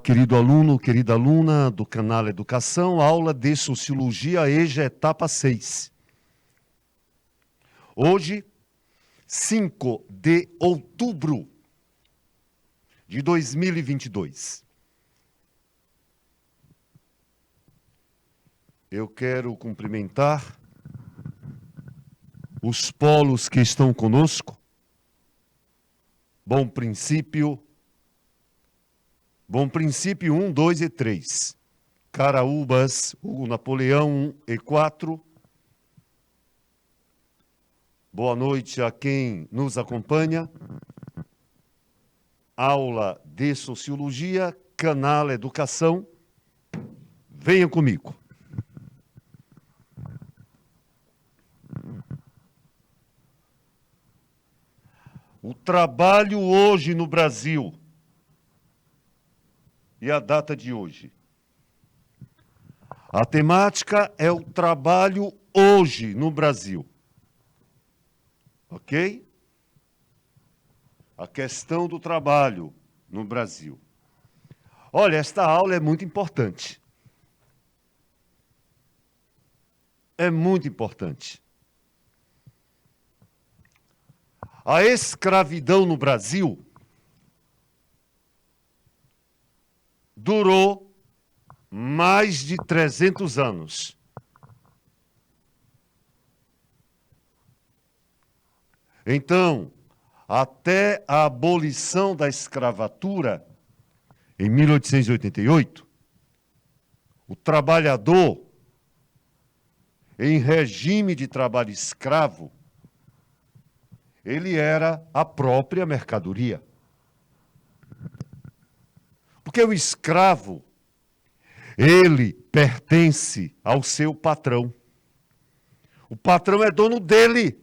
querido aluno, querida aluna do canal Educação, aula de Sociologia EJA, etapa 6. Hoje, 5 de outubro de 2022. Eu quero cumprimentar os polos que estão conosco. Bom Princípio 1, 2 e 3. Caraúbas, Hugo Napoleão 1 e 4. Boa noite a quem nos acompanha. Aula de Sociologia, canal Educação. Venha comigo. O trabalho hoje no Brasil. E a data de hoje. A temática é o trabalho hoje no Brasil. Ok? A questão do trabalho no Brasil. Olha, esta aula é muito importante. É muito importante. A escravidão no Brasil durou mais de 300 anos. Então, até a abolição da escravatura, em 1888, o trabalhador, em regime de trabalho escravo, ele era a própria mercadoria. Porque o escravo, ele pertence ao seu patrão. O patrão é dono dele.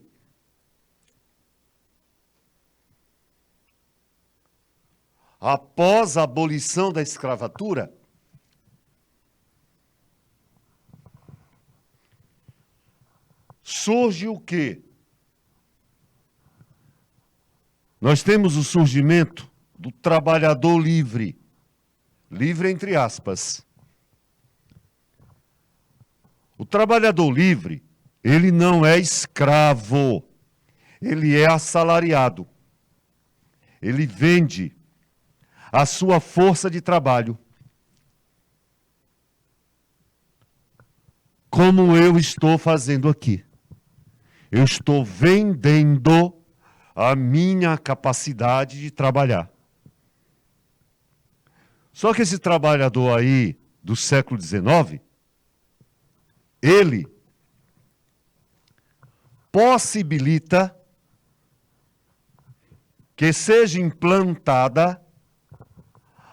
Após a abolição da escravatura, surge o quê? Nós temos o surgimento do trabalhador livre. Livre entre aspas. O trabalhador livre, ele não é escravo. Ele é assalariado. Ele vende a sua força de trabalho. Como eu estou fazendo aqui. Eu estou vendendo a minha capacidade de trabalhar. Só que esse trabalhador aí do século XIX, ele possibilita que seja implantada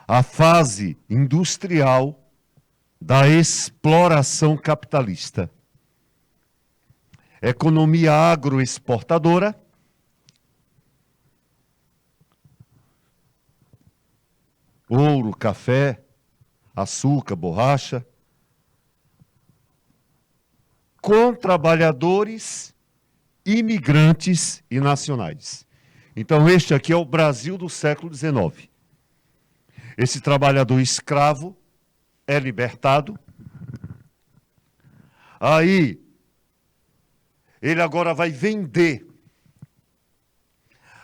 a fase industrial da exploração capitalista. Economia agroexportadora, ouro, café, açúcar, borracha, com trabalhadores, imigrantes e nacionais. Então, este aqui é o Brasil do século XIX. Esse trabalhador escravo é libertado. Aí, ele agora vai vender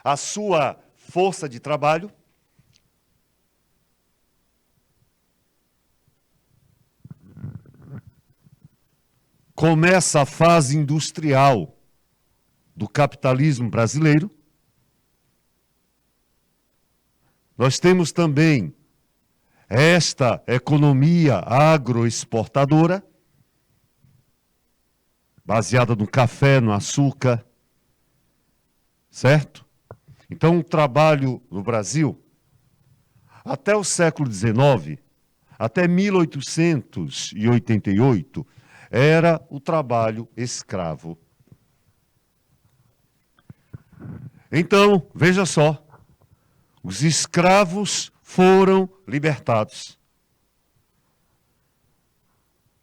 a sua força de trabalho. Começa a fase industrial do capitalismo brasileiro. Nós temos também esta economia agroexportadora, baseada no café, no açúcar, certo? Então, o trabalho no Brasil, até o século XIX, até 1888, era o trabalho escravo. Então, veja só, os escravos foram libertados.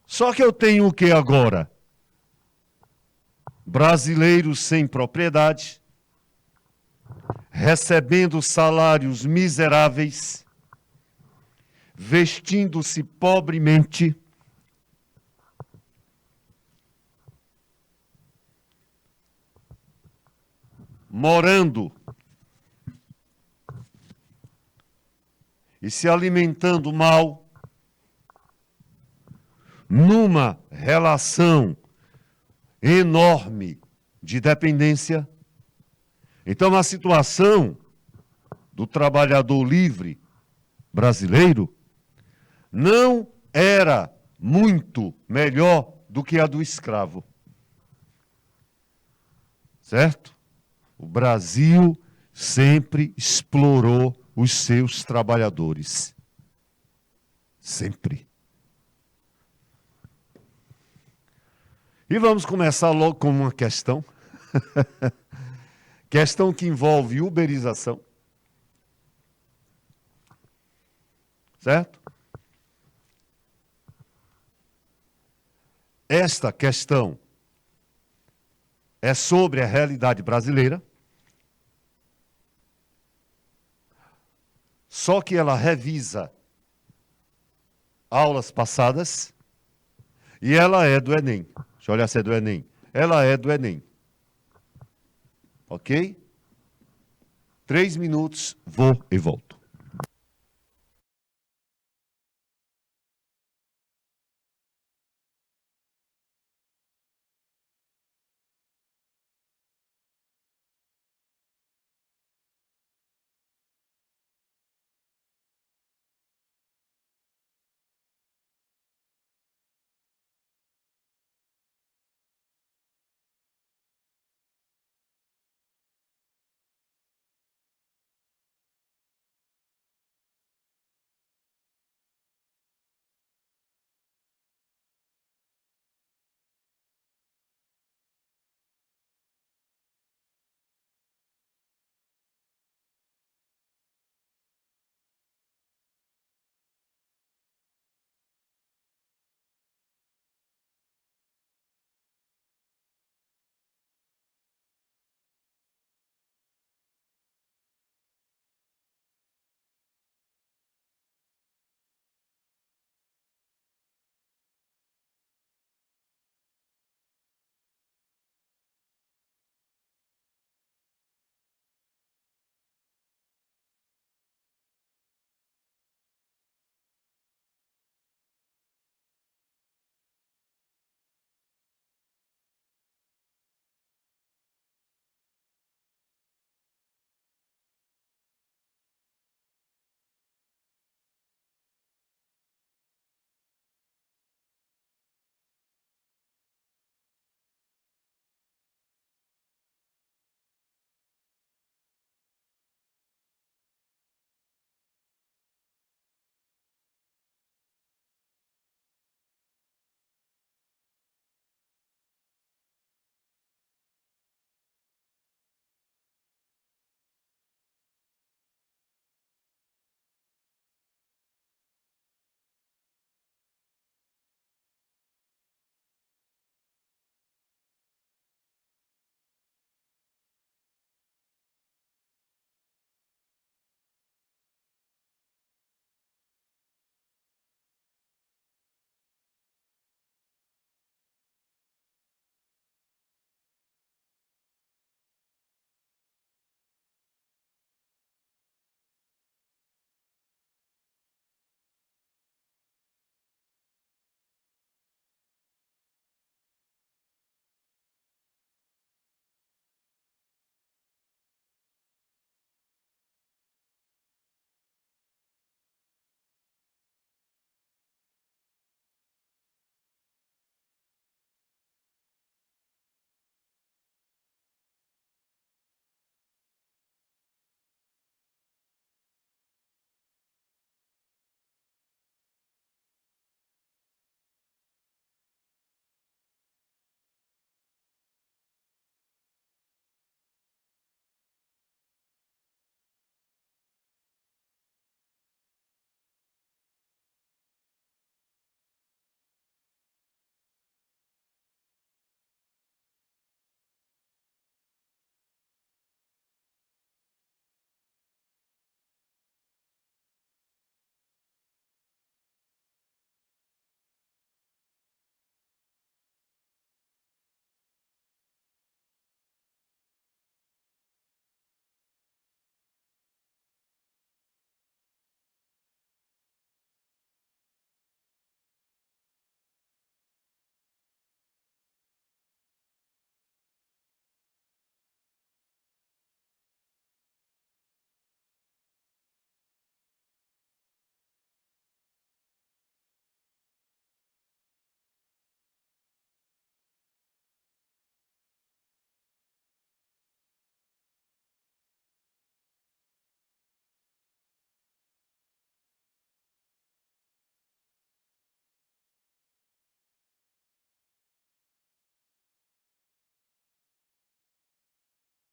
Só que eu tenho o que agora? Brasileiros sem propriedade, recebendo salários miseráveis, vestindo-se pobremente, morando e se alimentando mal, numa relação enorme de dependência. Então, a situação do trabalhador livre brasileiro não era muito melhor do que a do escravo. Certo? O Brasil sempre explorou os seus trabalhadores. Sempre. E vamos começar logo com uma questão. Questão que envolve uberização. Certo? Esta questão é sobre a realidade brasileira, só que ela revisa aulas passadas e ela é do Enem. Deixa eu olhar se é do Enem. Ela é do Enem. Ok? 3 minutos, vou e volto.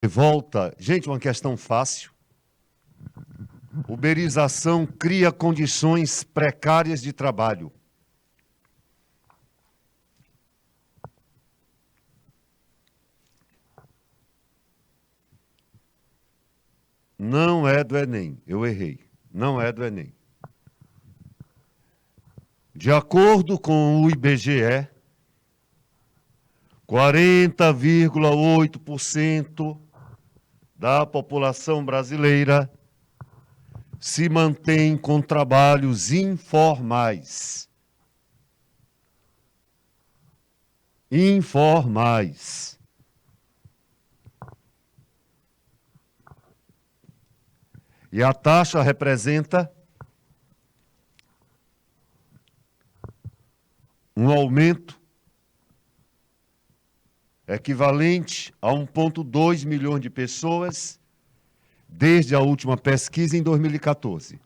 Volta, gente, uma questão fácil. Uberização cria condições precárias de trabalho. Não é do Enem, eu errei. Não é do Enem. De acordo com o IBGE, 40,8% da população brasileira se mantém com trabalhos informais. Informais. E a taxa representa um aumento equivalente a 1,2 milhões de pessoas desde a última pesquisa em 2014.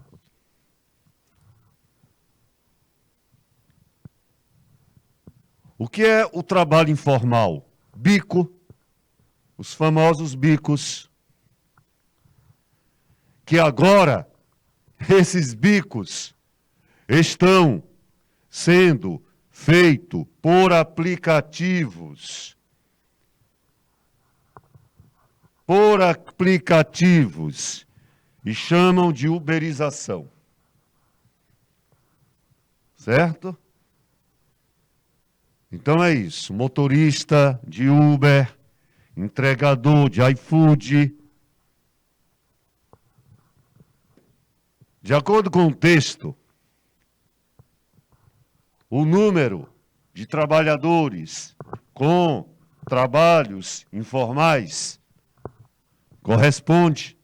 O que é o trabalho informal? Bico, os famosos bicos, que agora esses bicos estão sendo feitos por aplicativos. E chamam de uberização. Certo? Então é isso, motorista de Uber, entregador de iFood. De acordo com o texto, o número de trabalhadores com trabalhos informais corresponde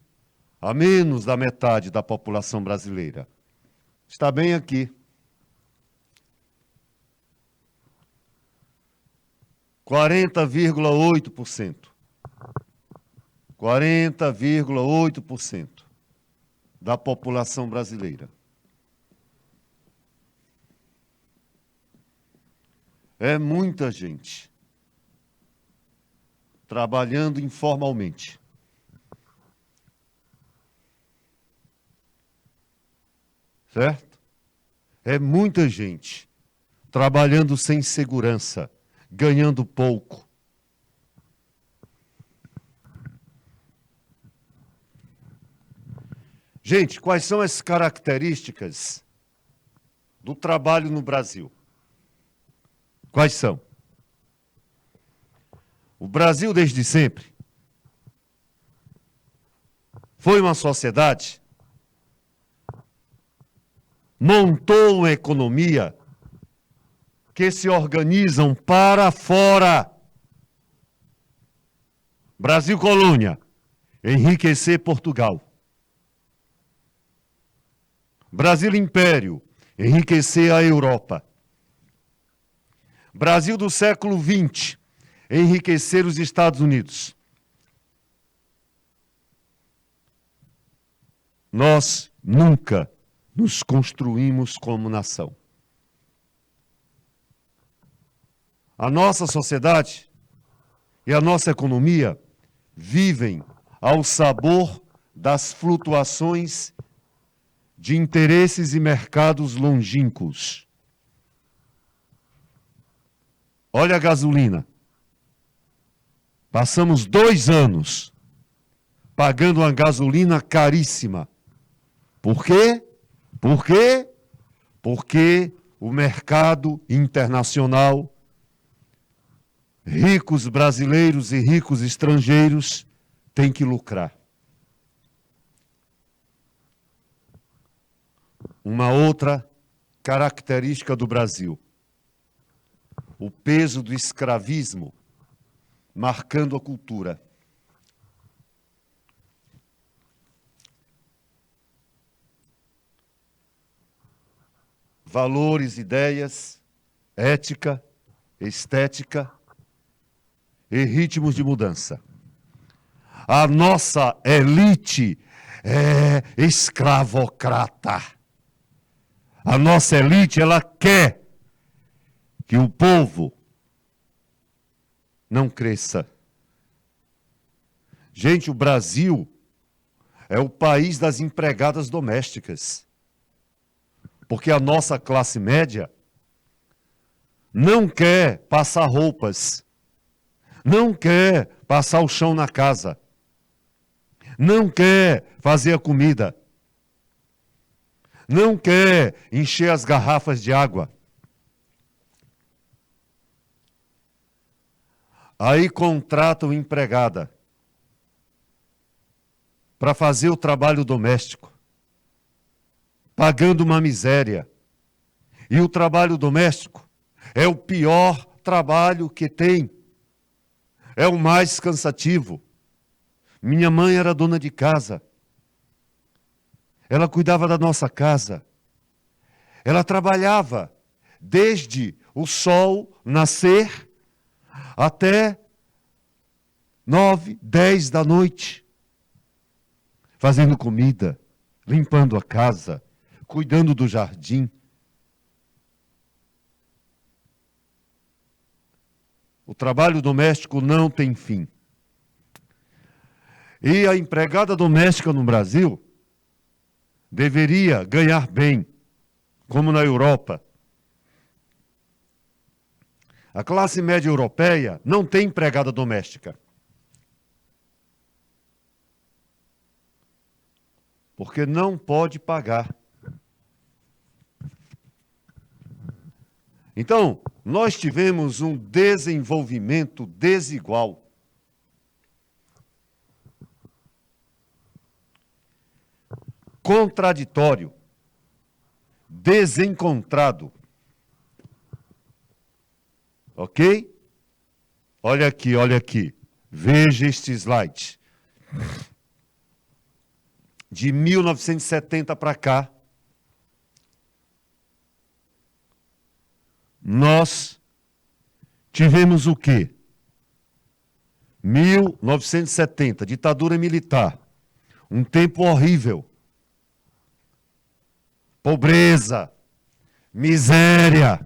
a menos da metade da população brasileira. Está bem aqui. 40,8%. 40,8% da população brasileira. É muita gente trabalhando informalmente. Certo? É muita gente trabalhando sem segurança, ganhando pouco. Gente, quais são as características do trabalho no Brasil? Quais são? O Brasil, desde sempre, foi uma sociedade, montou uma economia que se organizam para fora. Brasil colônia, enriquecer Portugal. Brasil império, enriquecer a Europa. Brasil do século XX, enriquecer os Estados Unidos. Nós nunca nos construímos como nação. A nossa sociedade e a nossa economia vivem ao sabor das flutuações de interesses e mercados longínquos. Olha a gasolina. Passamos 2 anos pagando uma gasolina caríssima. Por quê? Por quê? Porque o mercado internacional, ricos brasileiros e ricos estrangeiros, tem que lucrar. Uma outra característica do Brasil: o peso do escravismo marcando a cultura. Valores, ideias, ética, estética e ritmos de mudança. A nossa elite é escravocrata. A nossa elite, ela quer que o povo não cresça. Gente, o Brasil é o país das empregadas domésticas. Porque a nossa classe média não quer passar roupas, não quer passar o chão na casa, não quer fazer a comida, não quer encher as garrafas de água. Aí contratam empregada para fazer o trabalho doméstico, pagando uma miséria. E o trabalho doméstico é o pior trabalho que tem. É o mais cansativo. Minha mãe era dona de casa. Ela cuidava da nossa casa. Ela trabalhava desde o sol nascer até 9, 10 da noite, fazendo comida, limpando a casa, cuidando do jardim. O trabalho doméstico não tem fim. E a empregada doméstica no Brasil deveria ganhar bem, como na Europa. A classe média europeia não tem empregada doméstica. Porque não pode pagar. Então, nós tivemos um desenvolvimento desigual. Contraditório. Desencontrado. Ok? Olha aqui, olha aqui. Veja este slide. De 1970 para cá, nós tivemos o quê? 1970, ditadura militar. Um tempo horrível. Pobreza, miséria.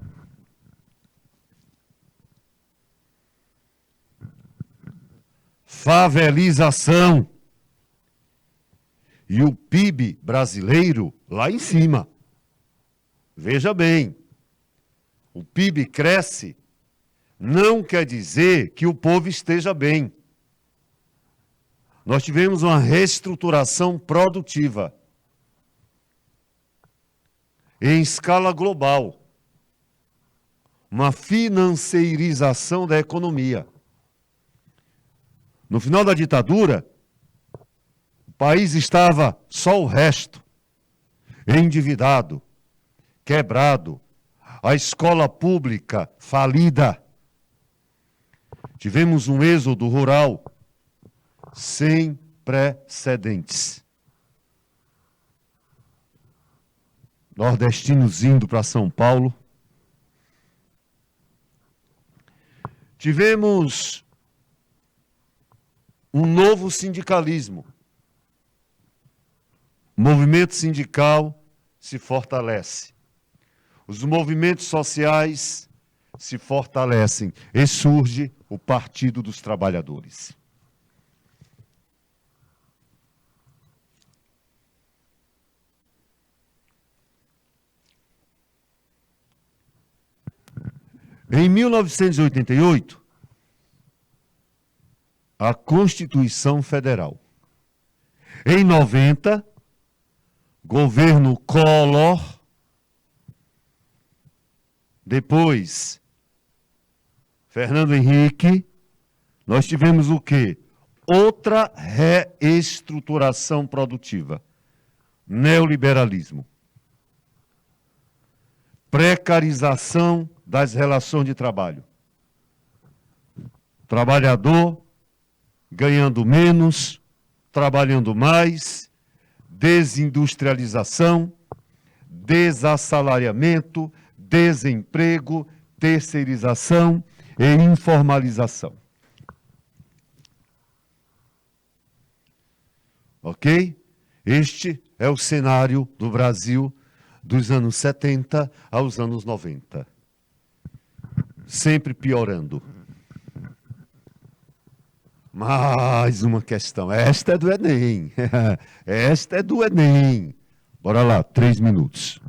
Favelização. E o PIB brasileiro lá em cima. Veja bem, o PIB cresce, não quer dizer que o povo esteja bem. Nós tivemos uma reestruturação produtiva em escala global, uma financeirização da economia. No final da ditadura, o país estava só o resto, endividado, quebrado, a escola pública falida. Tivemos um êxodo rural sem precedentes. Nordestinos indo para São Paulo. Tivemos um novo sindicalismo. O movimento sindical se fortalece. Os movimentos sociais se fortalecem e surge o Partido dos Trabalhadores. Em 1988, a Constituição Federal. Em 90, governo Collor. Depois, Fernando Henrique, nós tivemos o quê? Outra reestruturação produtiva. Neoliberalismo. Precarização das relações de trabalho. Trabalhador ganhando menos, trabalhando mais, desindustrialização, desassalariamento, desemprego, terceirização e informalização. Ok? Este é o cenário do Brasil dos anos 70 aos anos 90. Sempre piorando. Mais uma questão. Esta é do Enem. Esta é do Enem. Bora lá, 3 minutos.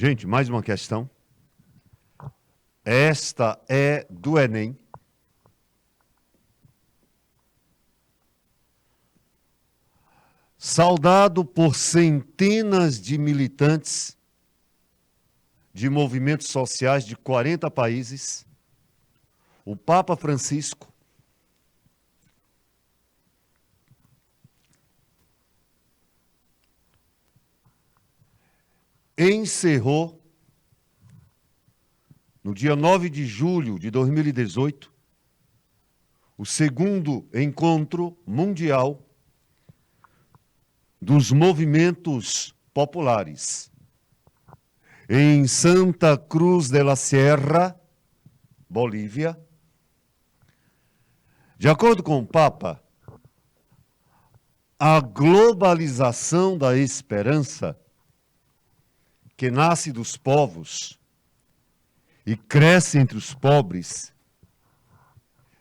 Gente, mais uma questão. Esta é do Enem. Saudado por centenas de militantes de movimentos sociais de 40 países, o Papa Francisco encerrou, no dia 9 de julho de 2018, o segundo encontro mundial dos movimentos populares em Santa Cruz de la Sierra, Bolívia. De acordo com o Papa, a globalização da esperança que nasce dos povos e cresce entre os pobres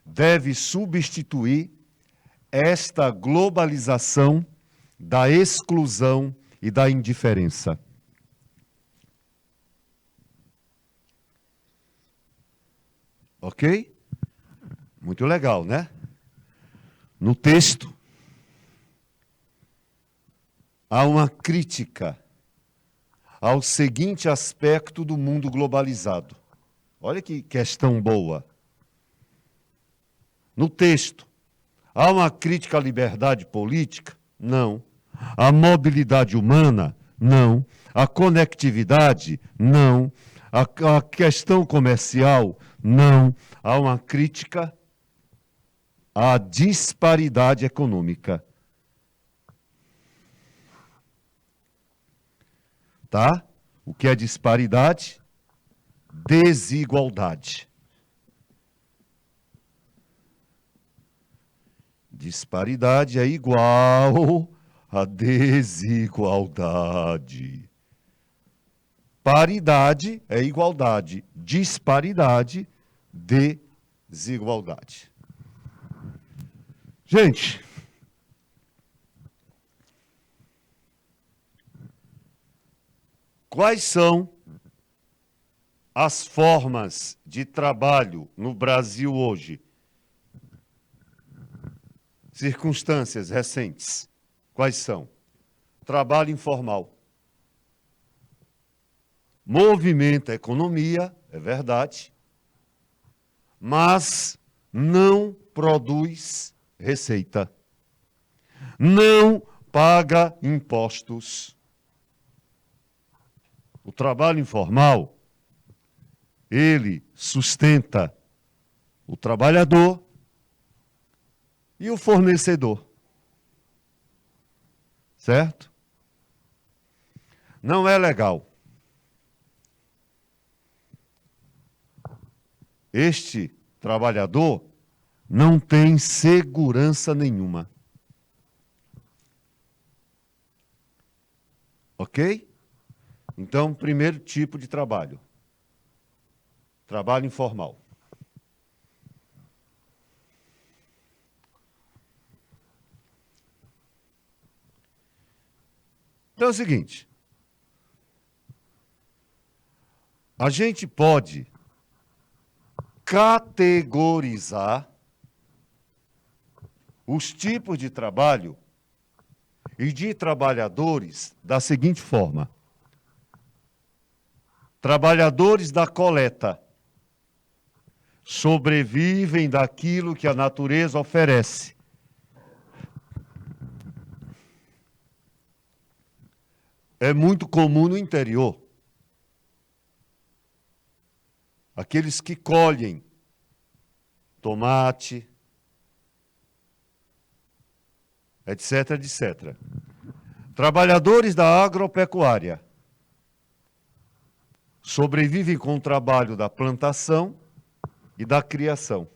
deve substituir esta globalização da exclusão e da indiferença. Ok? Muito legal, né? No texto, há uma crítica ao seguinte aspecto do mundo globalizado. Olha que questão boa. No texto, há uma crítica à liberdade política? Não. À mobilidade humana? Não. À conectividade? Não. À questão comercial? Não. Há uma crítica à disparidade econômica. Tá? O que é disparidade? Desigualdade. Disparidade é igual a desigualdade. Paridade é igualdade. Disparidade, desigualdade. Gente, quais são as formas de trabalho no Brasil hoje? Circunstâncias recentes. Quais são? Trabalho informal. Movimenta a economia, é verdade, mas não produz receita. Não paga impostos. O trabalho informal, ele sustenta o trabalhador e o fornecedor. Certo? Não é legal. Este trabalhador não tem segurança nenhuma. Ok? Então, primeiro tipo de trabalho. Trabalho informal. Então é o seguinte. A gente pode categorizar os tipos de trabalho e de trabalhadores da seguinte forma. Trabalhadores da coleta sobrevivem daquilo que a natureza oferece. É muito comum no interior. Aqueles que colhem tomate, etc, etc. Trabalhadores da agropecuária sobrevivem com o trabalho da plantação e da criação.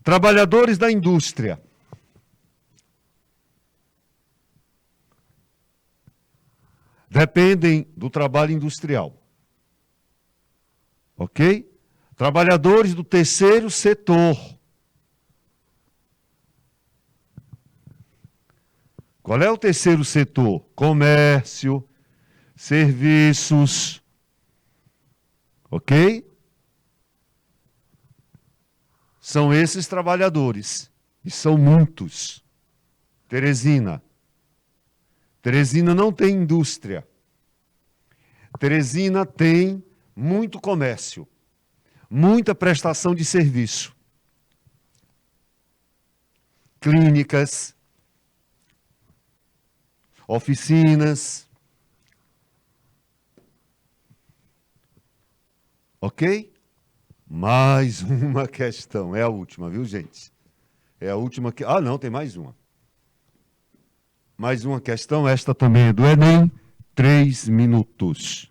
Trabalhadores da indústria dependem do trabalho industrial. Ok? Trabalhadores do terceiro setor. Qual é o terceiro setor? Comércio, serviços. Ok? São esses trabalhadores. E são muitos. Teresina. Teresina não tem indústria. Teresina tem muito comércio, muita prestação de serviço. Clínicas, oficinas. Ok? Mais uma questão. É a última, viu, gente? É a última que... Ah, não, tem mais uma. Mais uma questão, esta também é do Enem. 3 minutos.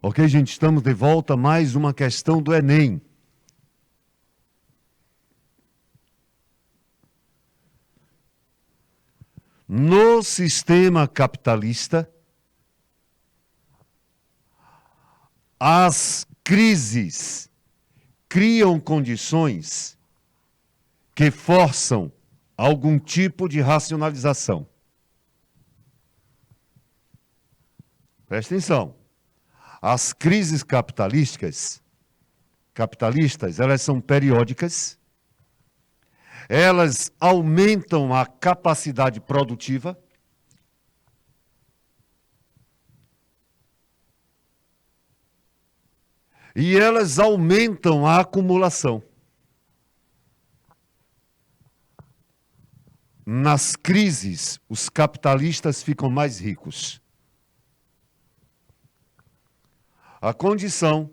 Ok, gente? Estamos de volta a mais uma questão do Enem. No sistema capitalista, as crises criam condições que forçam algum tipo de racionalização. Presta atenção. As crises capitalistas, elas são periódicas, elas aumentam a capacidade produtiva e elas aumentam a acumulação. Nas crises, os capitalistas ficam mais ricos. A condição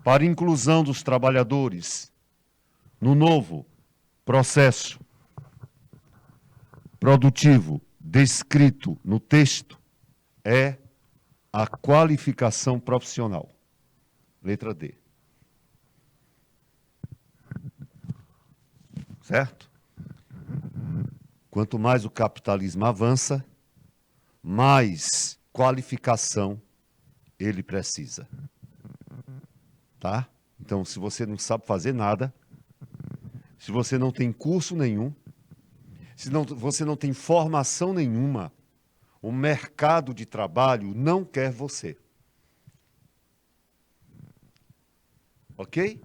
para inclusão dos trabalhadores no novo processo produtivo descrito no texto é a qualificação profissional. Letra D. Certo? Quanto mais o capitalismo avança, mais qualificação ele precisa. Tá? Então, se você não sabe fazer nada, se você não tem curso nenhum, se você não tem formação nenhuma, o mercado de trabalho não quer você. Ok?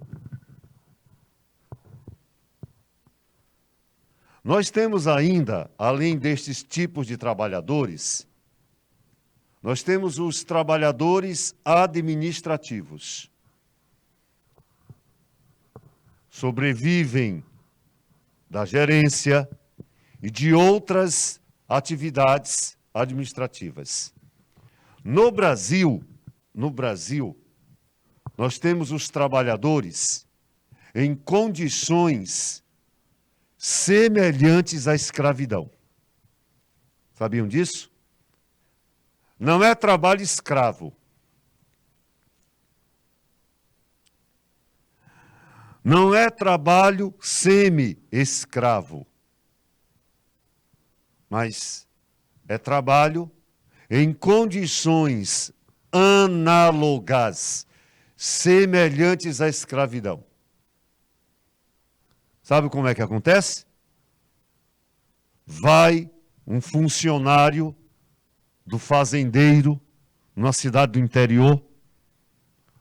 Nós temos ainda, além destes tipos de trabalhadores, nós temos os trabalhadores administrativos. Sobrevivem da gerência e de outras atividades administrativas. No Brasil, nós temos os trabalhadores em condições semelhantes à escravidão. Sabiam disso? Não é trabalho escravo. Não é trabalho semi-escravo. Mas é trabalho em condições análogas, semelhantes à escravidão. Sabe como é que acontece? Vai um funcionário do fazendeiro, numa cidade do interior,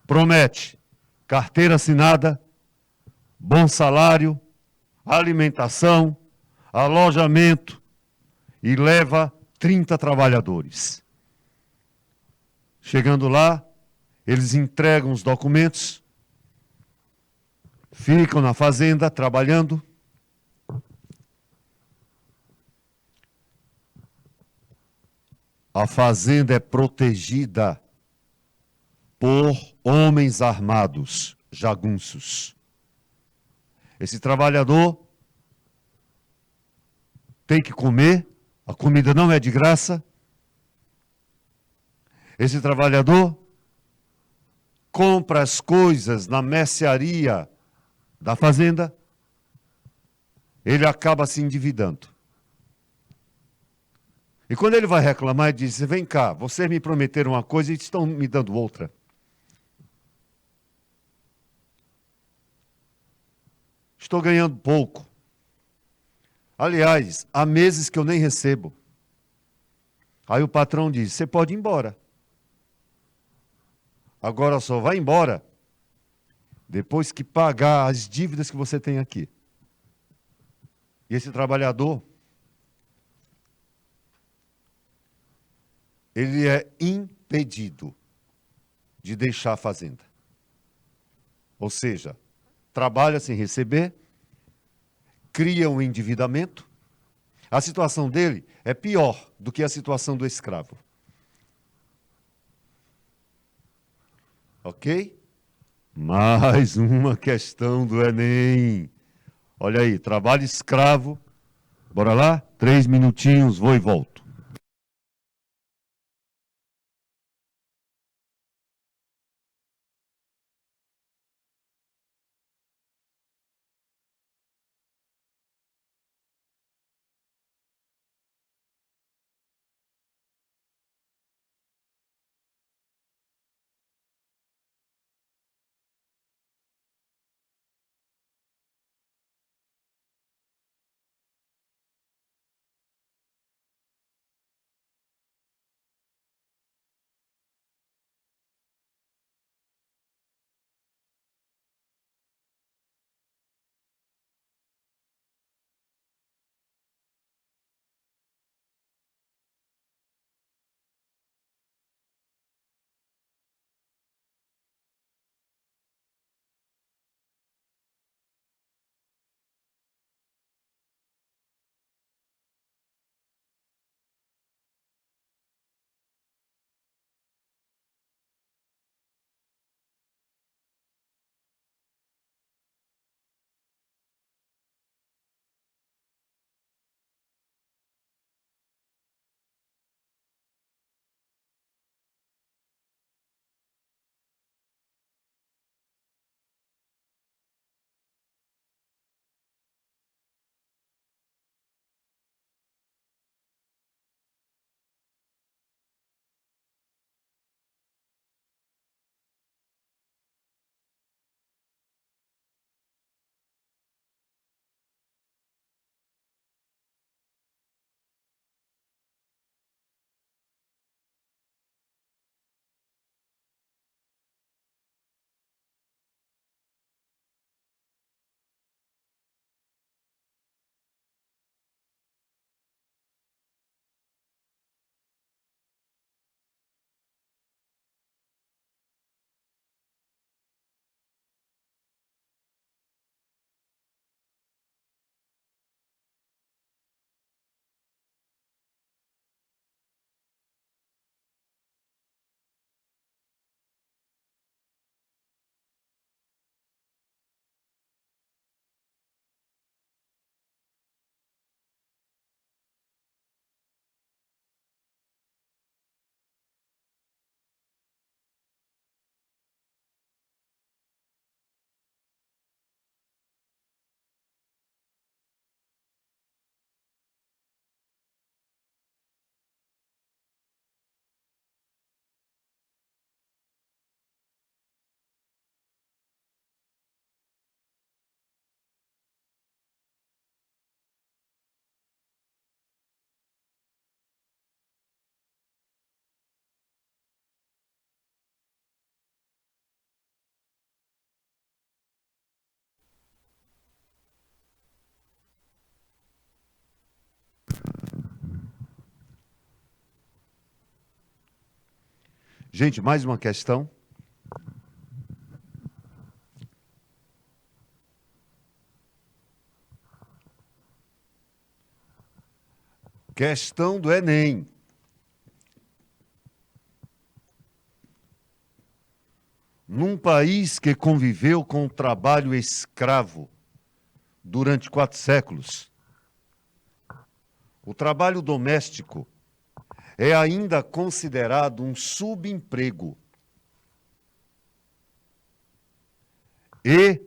promete carteira assinada, bom salário, alimentação, alojamento e leva 30 trabalhadores. Chegando lá, eles entregam os documentos, ficam na fazenda trabalhando. A fazenda é protegida por homens armados, jagunços. Esse trabalhador tem que comer, a comida não é de graça. Esse trabalhador compra as coisas na mercearia da fazenda, ele acaba se endividando. E quando ele vai reclamar, ele diz: vem cá, vocês me prometeram uma coisa e estão me dando outra. Estou ganhando pouco. Aliás, há meses que eu nem recebo. Aí o patrão diz: você pode ir embora. Agora só vai embora depois que pagar as dívidas que você tem aqui. E esse trabalhador, ele é impedido de deixar a fazenda. Ou seja, trabalha sem receber, cria um endividamento. A situação dele é pior do que a situação do escravo. Ok? Mais uma questão do Enem. Olha aí, trabalho escravo. Bora lá? 3 minutinhos, vou e volto. Gente, mais uma questão. Questão do Enem. Num país que conviveu com o trabalho escravo durante 4 séculos, o trabalho doméstico é ainda considerado um subemprego. E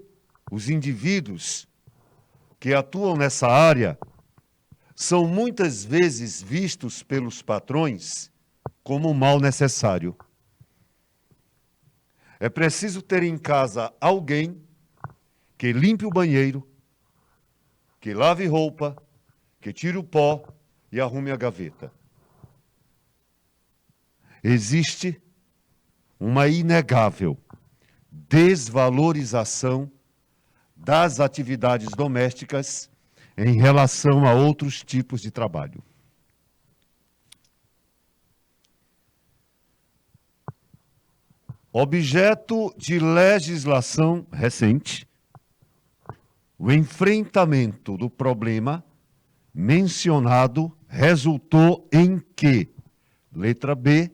os indivíduos que atuam nessa área são muitas vezes vistos pelos patrões como um mal necessário. É preciso ter em casa alguém que limpe o banheiro, que lave roupa, que tire o pó e arrume a gaveta. Existe uma inegável desvalorização das atividades domésticas em relação a outros tipos de trabalho. Objeto de legislação recente, o enfrentamento do problema mencionado resultou em que, letra B,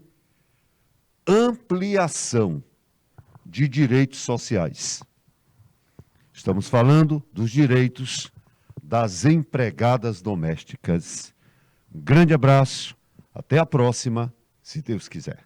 ampliação de direitos sociais. Estamos falando dos direitos das empregadas domésticas. Um grande abraço, até a próxima, se Deus quiser.